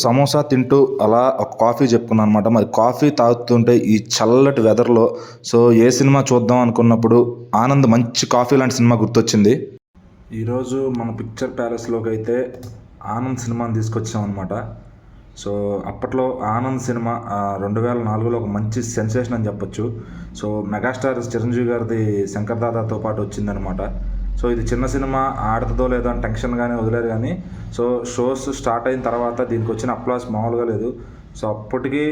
సమోసా తింటూ అలా ఒక కాఫీ చెప్పుకున్నాను అనమాట. మరి కాఫీ తాగుతుంటే ఈ చల్లటి వెదర్లో ఏ సినిమా చూద్దాం అనుకున్నప్పుడు ఆనంద్ మంచి కాఫీ లాంటి సినిమా గుర్తొచ్చింది. ఈరోజు మన పిక్చర్ ప్యాలెస్లోకి అయితే ఆనంద్ సినిమాని తీసుకొచ్చాం అనమాట. అప్పట్లో ఆనంద్ సినిమా 2004లో ఒక మంచి సెన్సేషన్ అని చెప్పొచ్చు. మెగాస్టార్ చిరంజీవి గారిది శంకర్ దాదాతో పాటు వచ్చిందనమాట. ఇది చిన్న సినిమా ఆడుతుందో లేదో అని టెన్షన్గానే వదిలేరు కానీ షోస్ స్టార్ట్ అయిన తర్వాత దీనికి వచ్చిన అప్లాస్ మామూలుగా లేదు. అప్పటికి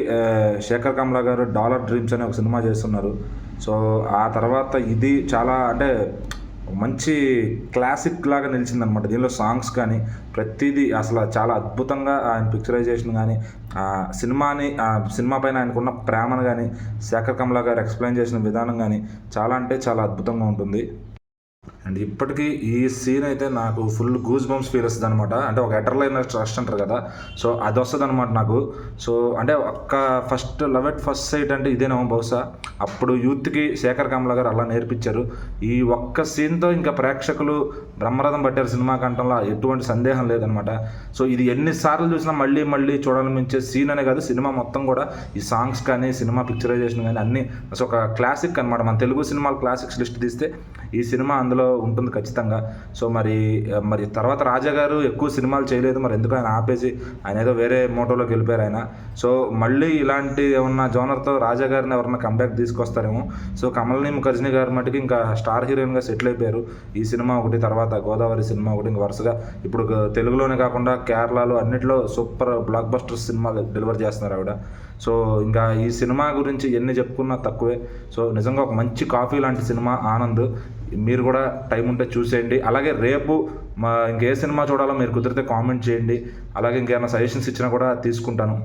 శేఖర్ కమ్లా గారు డాలర్ డ్రీమ్స్ అనే ఒక సినిమా చేస్తున్నారు. ఆ తర్వాత ఇది చాలా అంటే మంచి క్లాసిక్ లాగా నిలిచిందనమాట. దీనిలో సాంగ్స్ కానీ ప్రతిదీ అసలు చాలా అద్భుతంగా ఆయన పిక్చరైజేషన్ కానీ సినిమా పైన ఆయనకున్న ప్రేమను కానీ శేఖర్ కమ్లా గారు ఎక్స్ప్లెయిన్ చేసిన విధానం కానీ చాలా అంటే చాలా అద్భుతంగా ఉంటుంది. అండ్ ఇప్పటికీ ఈ సీన్ అయితే నాకు ఫుల్ గూస్ బంప్స్ ఫీల్ వస్తుంది అనమాట. అంటే ఒక ఎటర్లైన్ ట్రస్ట్ అంటారు కదా, అది వస్తుంది అనమాట నాకు. అంటే ఒక్క first love at first sight అంటే ఇదేనేమో బహుశా. అప్పుడు యూత్కి శేఖర్ కమ్లా గారు అలా నేర్పించారు. ఈ ఒక్క సీన్తో ఇంకా ప్రేక్షకులు బ్రహ్మరథం పట్టారు సినిమా కంటంలో ఎటువంటి సందేహం లేదనమాట. ఇది ఎన్నిసార్లు చూసినా మళ్ళీ మళ్ళీ చూడాలనిపించే సీన్ అనే కాదు, సినిమా మొత్తం కూడా ఈ సాంగ్స్ కానీ సినిమా పిక్చరైజేషన్ కానీ అన్నీ ఒక క్లాసిక్ అనమాట. మన తెలుగు సినిమాల క్లాసిక్స్ లిస్ట్ తీస్తే ఈ సినిమా అందులో ఉంటుంది ఖచ్చితంగా. మరి తర్వాత రాజా గారు ఎక్కువ సినిమాలు చేయలేదు, మరి ఎందుకు ఆయన ఆపేసి ఆయన ఏదో వేరే మోటోలోకి వెళ్ళిపోయారు ఆయన. మళ్ళీ ఇలాంటి ఏమన్నా జోనర్తో రాజా గారిని ఎవరన్నా కంబ్యాక్ తీసుకొస్తారేమో. కమల్ని ముఖర్జీ గారి మటుకు ఇంకా స్టార్ హీరోయిన్గా సెటిల్ అయిపోయారు. ఈ సినిమా ఒకటి, తర్వాత గోదావరి సినిమా ఒకటి, ఇంకా వరుసగా ఇప్పుడు తెలుగులోనే కాకుండా కేరళలో అన్నింటిలో సూపర్ బ్లాక్ బస్టర్ సినిమాలు డెలివర్ చేస్తున్నారు ఆవిడ. ఇంకా ఈ సినిమా గురించి ఎన్ని చెప్పుకున్నా తక్కువే. నిజంగా ఒక మంచి కాఫీ లాంటి సినిమా ఆనంద్. మీరు కూడా టైం ఉంటే చూసేయండి. అలాగే రేపు ఇంకే సినిమా చూడాలో మీరు కుదిరితే కామెంట్ చేయండి. అలాగే ఇంకేమైనా సజెషన్స్ ఇచ్చినా కూడా తీసుకుంటాను.